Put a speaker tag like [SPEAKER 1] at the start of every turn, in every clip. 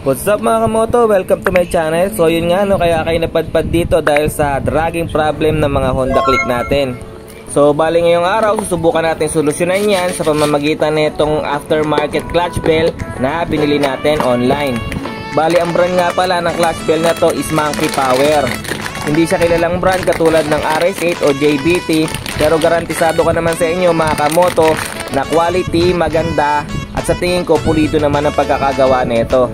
[SPEAKER 1] What's up mga kamoto? Welcome to my channel. So yun nga no, kaya kayo napadpad dito dahil sa dragging problem ng mga Honda Click natin. So bali ngayong araw, susubukan natin solusyonan yan sa pamamagitan nitong aftermarket clutch bell na binili natin online. Bali ang brand nga pala ng clutch bell na to is Monkey Power. Hindi siya kilalang brand katulad ng RS8 o JBT, pero garantisado ka naman sa inyo mga kamoto na quality, maganda, at sa tingin ko pulido naman ang pagkakagawa nito.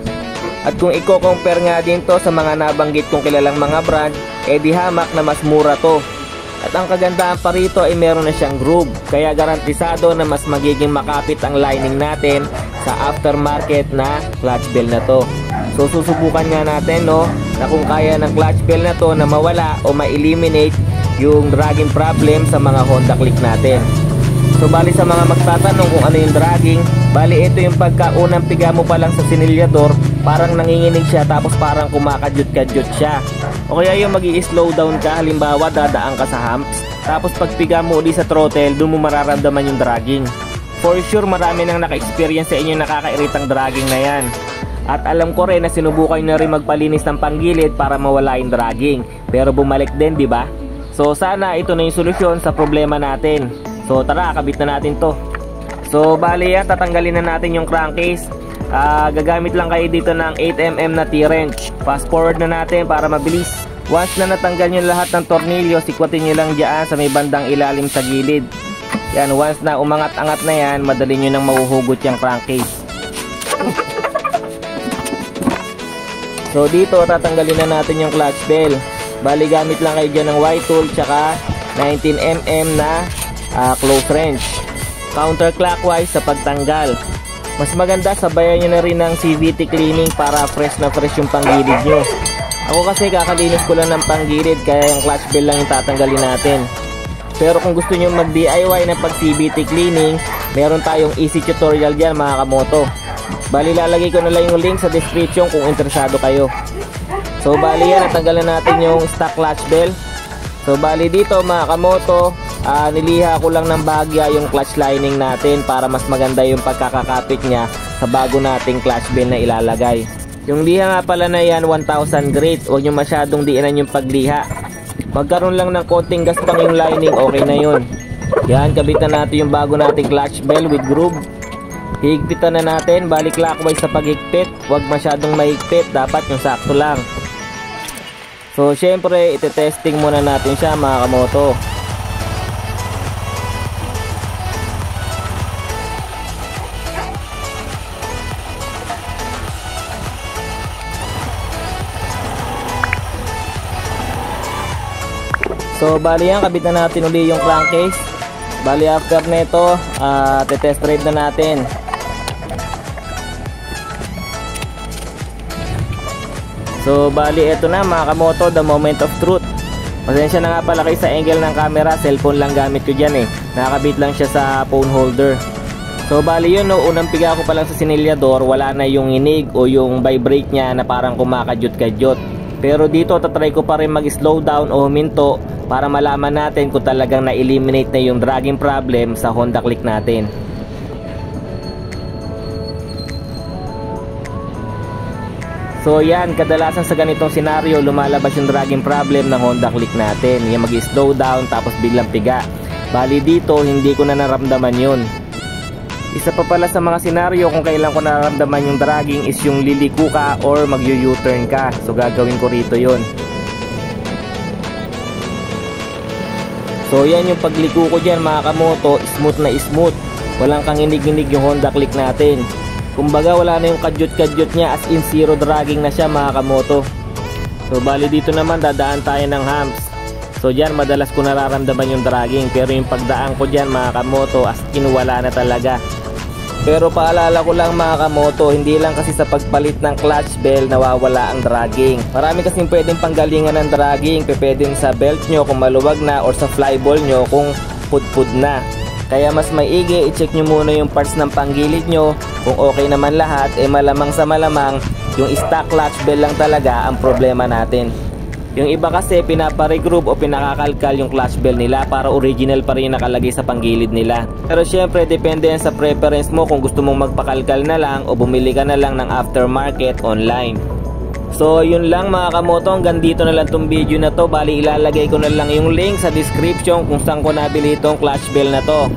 [SPEAKER 1] At kung i-compare nga din to sa mga nabanggit kong kilalang mga brand, di hamak na mas mura to. At ang kagandahan pa rito ay meron na siyang groove, kaya garantisado na mas magiging makapit ang lining natin sa aftermarket na clutch bell na to. So susubukan nga natin no, na kung kaya ng clutch bell na to na mawala o ma-eliminate yung dragging problem sa mga Honda Click natin. So bali sa mga magtatanong kung ano yung dragging, bali ito yung pagkaunang piga mo pa lang sa sinilyador, parang nanginginig siya tapos parang kumakadyot-kadyot siya. O kaya yung magi-slow down ka, halimbawa dadaan ka sa humps, tapos pagpiga mo uli sa throttle, doon mo mararamdaman yung dragging. For sure marami nang naka-experience sa inyo nakakairitang dragging na yan. At alam ko rin na sinubukan nyo rin magpalinis ng panggilid para mawala yung dragging, pero bumalik din, di ba? So sana ito na yung solusyon sa problema natin. So tara, kabit na natin to. So bali yan, tatanggalin na natin yung crankcase. Gagamit lang kayo dito ng 8mm na T-wrench. Fast forward na natin para mabilis. Once na natanggal nyo lahat ng tornilyo, sikwatin nyo lang dyan sa may bandang ilalim sa gilid. Yan, once na umangat-angat na yan, madali nyo nang mahuhugot yung crankcase. So dito, tatanggalin na natin yung clutch bell. Bali gamit lang kayo dyan ng Y-tool tsaka 19mm na close wrench. Counterclockwise sa pagtanggal. Mas maganda sabayan nyo na rin ng CVT cleaning para fresh na fresh yung panggilid nyo. Ako kasi kakalinis ko lang ng panggilid, kaya yung clutch bell lang yung tatanggalin natin. Pero kung gusto nyo mag DIY ng pag CVT cleaning, meron tayong easy tutorial dyan mga kamoto. Bali lalagay ko na lang yung link sa description kung interesado kayo. So bali yan, natanggalan natin yung stock clutch bell. So bali dito mga kamoto, niliha ko lang ng bahagya yung clutch lining natin para mas maganda yung pagkakakapit niya sa bago nating clutch bell na ilalagay. Yung liha nga pala na yan 1000 grit, huwag nyo masyadong diinan yung pagliha. Magkaroon lang ng konting gaspang yung lining, okay na yun. Yan, kabitan natin yung bago nating clutch bell with groove. Higpitan na natin, balik clockwise sa paghigpit, huwag masyadong mahigpit, dapat yung sakto lang. So syempre ite-testing muna natin siya mga kamoto. So bali yan, kabit na natin uli yung crankcase. Bali after nito, test drive na natin. So bali ito na mga kamoto, the moment of truth. Pasensya na nga pala kayo sa angle ng camera, cellphone lang gamit ko dyan nakakabit lang siya sa phone holder. So bali yun no, unang piga ko pa lang sa sinilyador, wala na yung inig o yung vibrate nya na parang kumakadyot-kadyot. Pero dito tatry ko pa rin mag-slow down o huminto para malaman natin kung talagang na-eliminate na yung dragging problem sa Honda Click natin. So yan, kadalasan sa ganitong senaryo lumalabas yung dragging problem ng Honda Click natin. Yung mag-slow down tapos biglang piga. Bali dito hindi ko na naramdaman yun. Isa pa pala sa mga senaryo kung kailan ko nararamdaman yung dragging is yung liliko ka or mag-U-turn ka. So gagawin ko rito yun. So yan yung pagliko ko dyan mga kamoto, smooth na smooth. Walang kang inig-inig yung Honda Click natin. Kumbaga wala na yung kadyot-kadyot nya, as in zero dragging na siya mga kamoto. So bali dito naman dadaan tayo ng humps. So dyan madalas ko nararamdaman yung dragging, pero yung pagdaan ko dyan mga kamoto, as in wala na talaga. Pero paalala ko lang mga kamoto, hindi lang kasi sa pagpalit ng clutch bell nawawala ang dragging. Marami kasing pwedeng panggalingan ng dragging, pwedeng sa belt nyo kung maluwag na or sa flyball nyo kung pudpud na. Kaya mas maigi, i-check nyo muna yung parts ng panggilid nyo. Kung okay naman lahat, malamang sa malamang yung stock clutch bell lang talaga ang problema natin. Yung iba kasi pinapa-regroove o pinakakalkal yung clutch bell nila para original pa rin nakalagay sa panggilid nila. Pero syempre depende yan sa preference mo kung gusto mong magpakalkal na lang o bumili ka na lang ng aftermarket online. So yun lang mga kamoto, hanggang dito na lang tong video na to. Bali ilalagay ko na lang yung link sa description kung saan ko nabili itong clutch bell na to.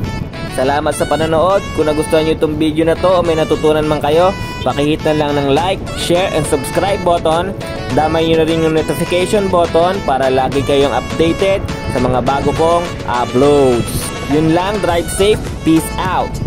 [SPEAKER 1] Salamat sa panonood. Kung nagustuhan nyo itong video na to o may natutunan man kayo, pakihit na lang ng like, share, and subscribe button. Damay nyo na rin yung notification button para lagi kayong updated sa mga bago kong uploads. Yun lang, drive safe, peace out!